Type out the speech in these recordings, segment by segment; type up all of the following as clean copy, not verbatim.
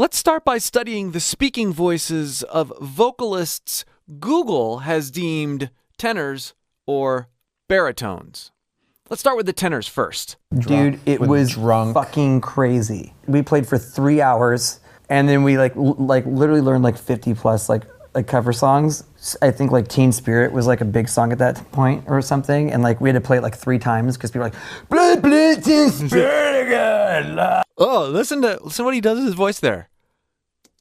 Let's start by studying the speaking voices of vocalists Google has deemed tenors or baritones. Let's start with the tenors first. Dude, it was fucking crazy. We played for 3 hours, and then we literally learned 50 plus cover songs. I think Teen Spirit was a big song at that point or something, and we had to play it 3 times because people were blood, blood, Teen Spirit again. Oh, listen what he does with his voice there.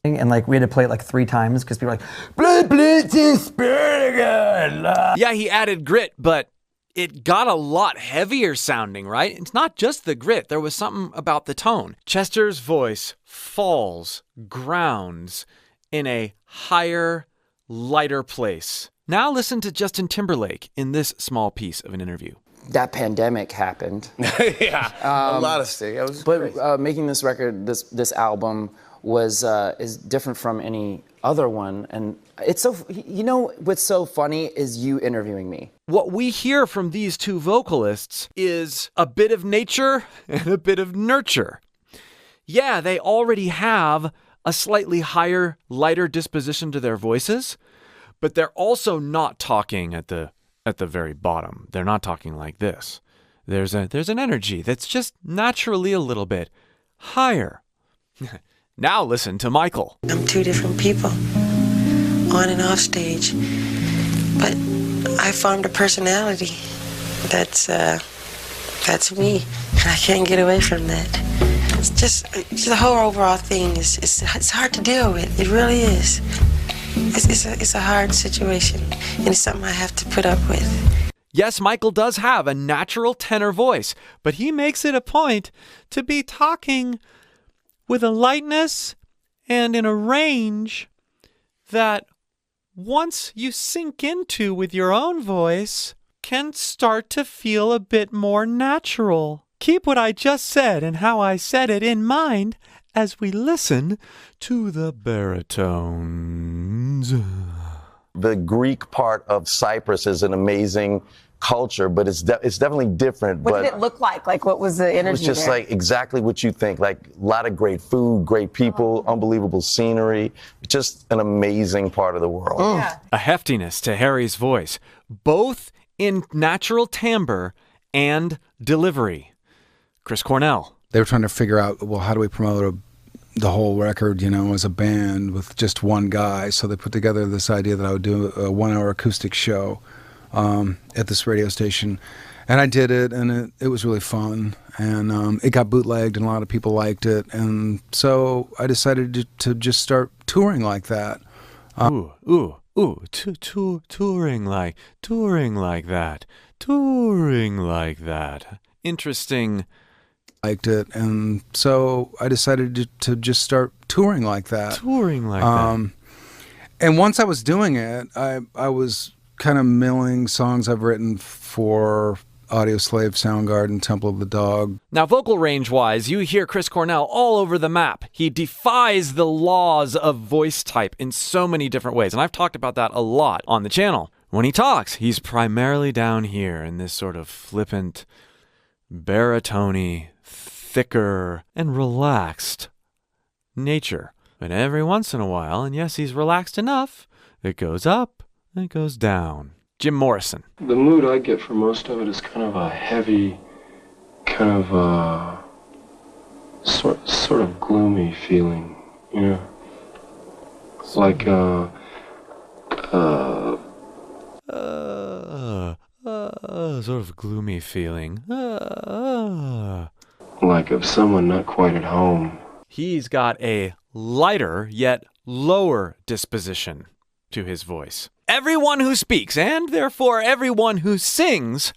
And we had to play it 3 times because people were blood, blood, Teen Spirit again. Yeah, he added grit, but it got a lot heavier sounding, right? It's not just the grit. There was something about the tone. Chester's voice falls, grounds in a higher, lighter place. Now listen to Justin Timberlake in this small piece of an interview. That pandemic happened. Yeah, a lot of stuff. But making this record, this album is different from any other one, and it's so, what's so funny is you interviewing me. What we hear from these two vocalists is a bit of nature and a bit of nurture. Yeah, they already have a slightly higher, lighter disposition to their voices, but they're also not talking at the very bottom. They're not talking like this. There's an energy that's just naturally a little bit higher. Now listen to Michael. I'm 2 different people, on and off stage, but I formed a personality that's me, and I can't get away from that. It's just the whole overall thing it's hard to deal with. It really is. It's a hard situation, and it's something I have to put up with. Yes, Michael does have a natural tenor voice, but he makes it a point to be talking with a lightness and in a range that once you sink into with your own voice can start to feel a bit more natural. Keep what I just said and how I said it in mind as we listen to the baritones. The Greek part of Cyprus is an amazing culture, but it's definitely different. What did it look like? What was the energy? It was just there? exactly what you think. A lot of great food, great people, unbelievable scenery. Just an amazing part of the world. Yeah. A heftiness to Harry's voice, both in natural timbre and delivery. Chris Cornell. They were trying to figure out, well, how do we promote the whole record, as a band with just one guy? So they put together this idea that I would do a 1-hour acoustic show at this radio station, and I did it, and it was really fun, and it got bootlegged, and a lot of people liked it, and so I decided to just start touring like that. Touring like that. Interesting. Liked it, and so I decided to just start touring like that. And once I was doing it, I was kind of milling songs I've written for Audioslave, Soundgarden, Temple of the Dog. Now, vocal range-wise, you hear Chris Cornell all over the map. He defies the laws of voice type in so many different ways, and I've talked about that a lot on the channel. When he talks, he's primarily down here in this sort of flippant, baritone, thicker, and relaxed nature. But every once in a while, and yes, he's relaxed enough, it goes up and it goes down. Jim Morrison. The mood I get from most of it is kind of a heavy, kind of sort of gloomy feeling, like sort of gloomy feeling. Like of someone not quite at home. He's got a lighter yet lower disposition to his voice. Everyone who speaks, and therefore everyone who sings,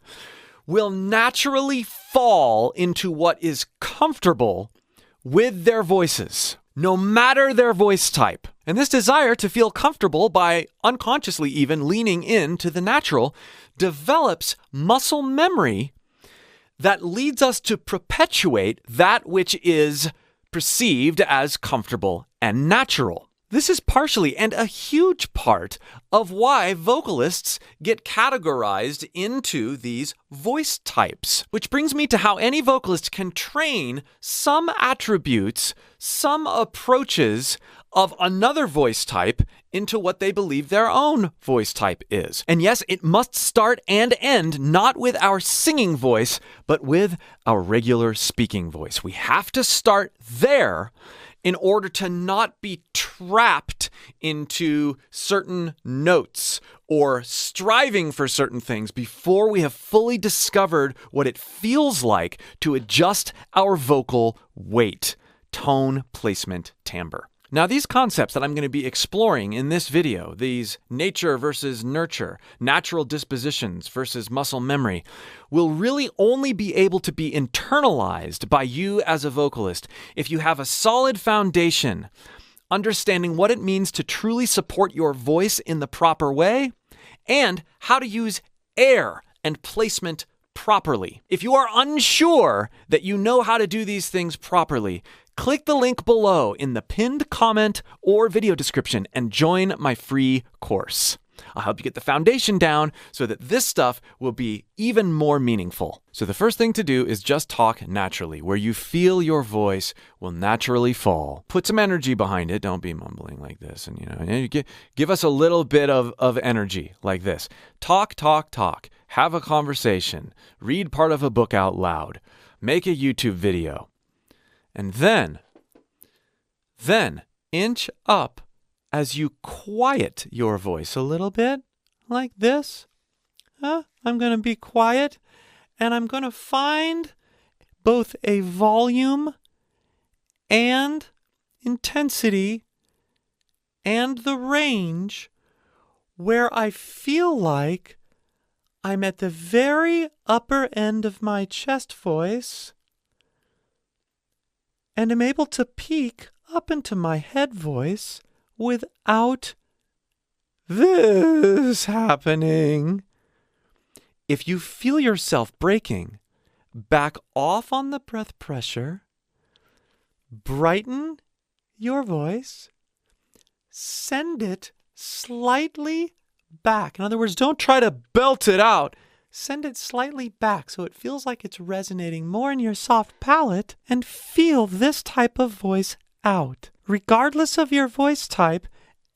will naturally fall into what is comfortable with their voices, no matter their voice type. And this desire to feel comfortable by unconsciously even leaning into the natural develops muscle memory that leads us to perpetuate that which is perceived as comfortable and natural. This is partially and a huge part of why vocalists get categorized into these voice types. Which brings me to how any vocalist can train some attributes, some approaches of another voice type into what they believe their own voice type is. And yes, it must start and end not with our singing voice, but with our regular speaking voice. We have to start there in order to not be trapped into certain notes or striving for certain things before we have fully discovered what it feels like to adjust our vocal weight, tone, placement, timbre. Now, these concepts that I'm going to be exploring in this video, these nature versus nurture, natural dispositions versus muscle memory, will really only be able to be internalized by you as a vocalist if you have a solid foundation, understanding what it means to truly support your voice in the proper way, and how to use air and placement properly. If you are unsure that you know how to do these things properly, click the link below in the pinned comment or video description and join my free course. I'll help you get the foundation down so that this stuff will be even more meaningful. So the first thing to do is just talk naturally, where you feel your voice will naturally fall. Put some energy behind it. Don't be mumbling like this. And give us a little bit of energy like this. Talk, talk, talk. Have a conversation. Read part of a book out loud. Make a YouTube video. And then inch up as you quiet your voice a little bit, like this. I'm going to be quiet, and I'm going to find both a volume and intensity and the range where I feel like I'm at the very upper end of my chest voice, and I'm able to peak up into my head voice without this happening. If you feel yourself breaking, back off on the breath pressure, brighten your voice, send it slightly back. In other words, don't try to belt it out. Send it slightly back so it feels like it's resonating more in your soft palate, and feel this type of voice out. Regardless of your voice type,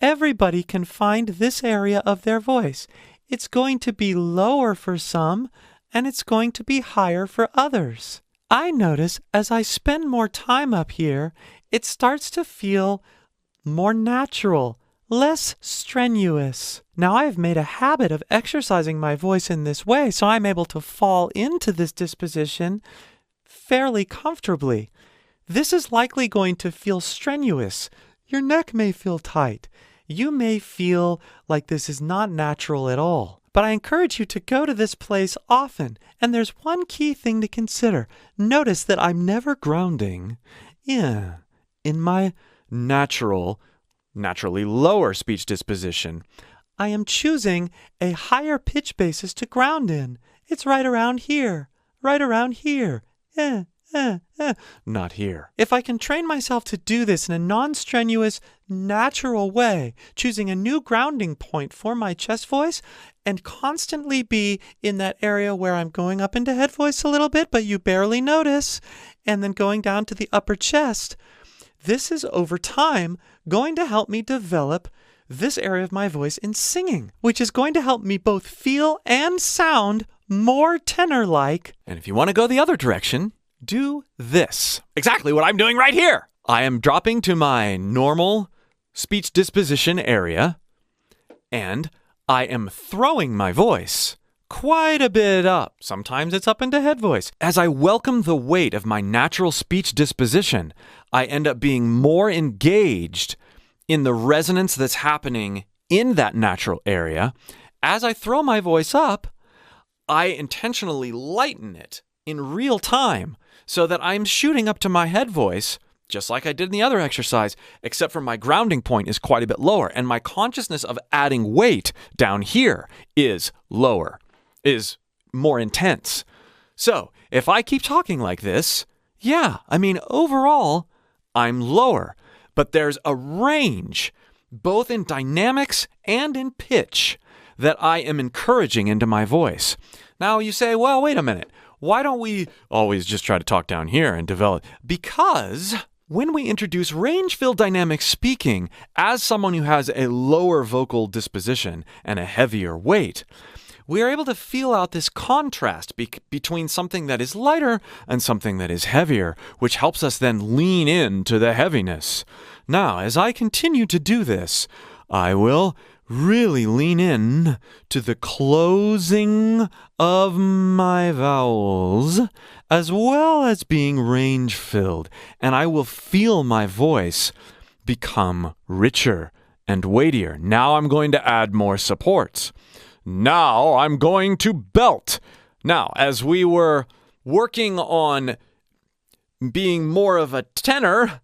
everybody can find this area of their voice. It's going to be lower for some, and it's going to be higher for others. I notice as I spend more time up here, it starts to feel more natural, less strenuous. Now I have made a habit of exercising my voice in this way, so I'm able to fall into this disposition fairly comfortably. This is likely going to feel strenuous. Your neck may feel tight. You may feel like this is not natural at all. But I encourage you to go to this place often. And there's one key thing to consider. Notice that I'm never grounding in my naturally lower speech disposition. I am choosing a higher pitch basis to ground in. It's right around here. Not here. If I can train myself to do this in a non-strenuous, natural way, choosing a new grounding point for my chest voice, and constantly be in that area where I'm going up into head voice a little bit, but you barely notice, and then going down to the upper chest, this is over time going to help me develop this area of my voice in singing, which is going to help me both feel and sound more tenor-like. And if you want to go the other direction, do this. Exactly what I'm doing right here. I am dropping to my normal speech disposition area, and I am throwing my voice quite a bit up. Sometimes it's up into head voice. As I welcome the weight of my natural speech disposition, I end up being more engaged in the resonance that's happening in that natural area. As I throw my voice up, I intentionally lighten it in real time so that I'm shooting up to my head voice, just like I did in the other exercise, except for my grounding point is quite a bit lower, and my consciousness of adding weight down here is lower, is more intense. So if I keep talking like this, overall, I'm lower. But there's a range both in dynamics and in pitch, that I am encouraging into my voice. Now you say, well, wait a minute. Why don't we always just try to talk down here and develop? Because when we introduce range-filled dynamic speaking as someone who has a lower vocal disposition and a heavier weight, we are able to feel out this contrast between something that is lighter and something that is heavier, which helps us then lean into the heaviness. Now, as I continue to do this, I will really lean in to the closing of my vowels, as well as being range-filled, and I will feel my voice become richer and weightier. Now I'm going to add more supports. Now I'm going to belt. Now, as we were working on being more of a tenor,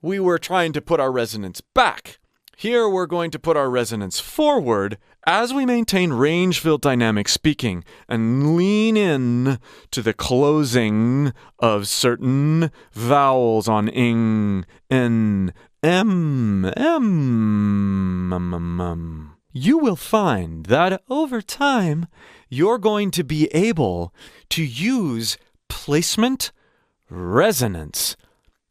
we were trying to put our resonance back. Here we're going to put our resonance forward as we maintain range-filled dynamic speaking and lean in to the closing of certain vowels on ing, n, m, m. You will find that over time, you're going to be able to use placement, resonance,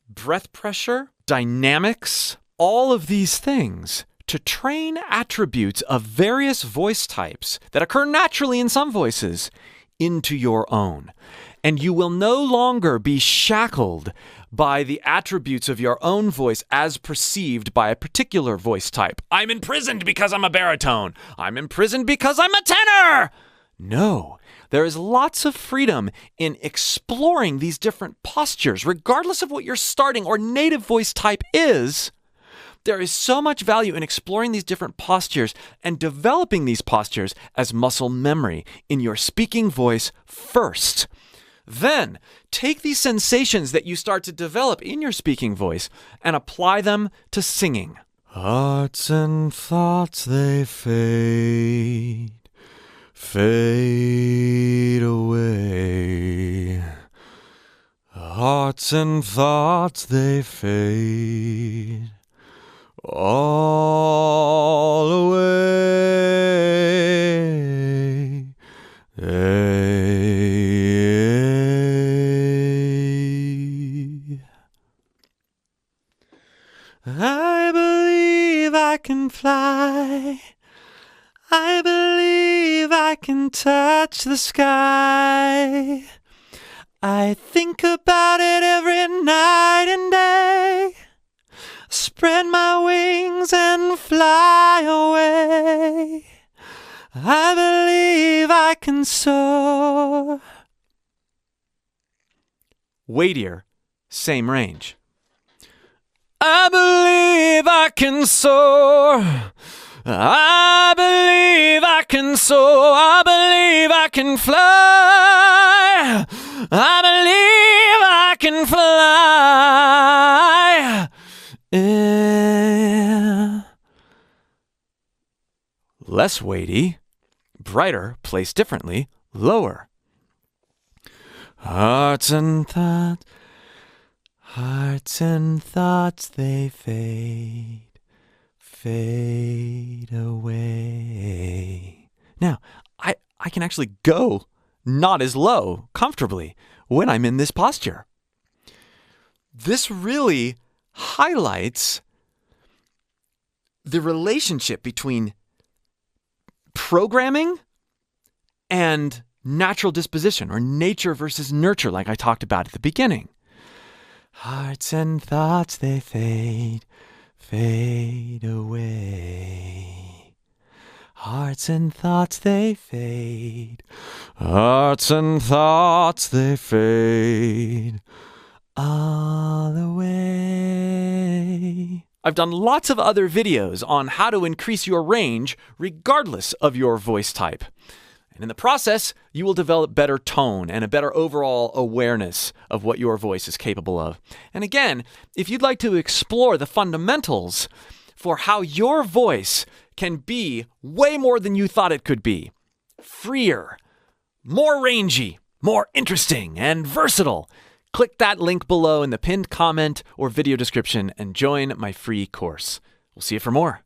breath pressure, dynamics, all of these things to train attributes of various voice types that occur naturally in some voices into your own. And you will no longer be shackled by the attributes of your own voice as perceived by a particular voice type. I'm imprisoned because I'm a baritone. I'm imprisoned because I'm a tenor. No, there is lots of freedom in exploring these different postures, regardless of what your starting or native voice type is. There is so much value in exploring these different postures and developing these postures as muscle memory in your speaking voice first. Then, take these sensations that you start to develop in your speaking voice and apply them to singing. Hearts and thoughts, they fade away. Hearts and thoughts, they fade all away. I believe I can fly. I believe I can touch the sky. I think about it every night and day. Spread my wings and fly away. I believe I can soar. Weightier, same range. I believe I can soar. I believe I can soar. I believe I can fly. I believe I can fly. Less weighty, brighter, placed differently, lower. Hearts and thoughts, they fade away. Now, I can actually go not as low comfortably when I'm in this posture. This really highlights the relationship between programming and natural disposition, or nature versus nurture, like I talked about at the beginning. Hearts and thoughts, they fade away. Hearts and thoughts, they fade. Hearts and thoughts, they fade all away. I've done lots of other videos on how to increase your range regardless of your voice type. And in the process, you will develop better tone and a better overall awareness of what your voice is capable of. And again, if you'd like to explore the fundamentals for how your voice can be way more than you thought it could be, freer, more rangy, more interesting, and versatile, click that link below in the pinned comment or video description and join my free course. We'll see you for more.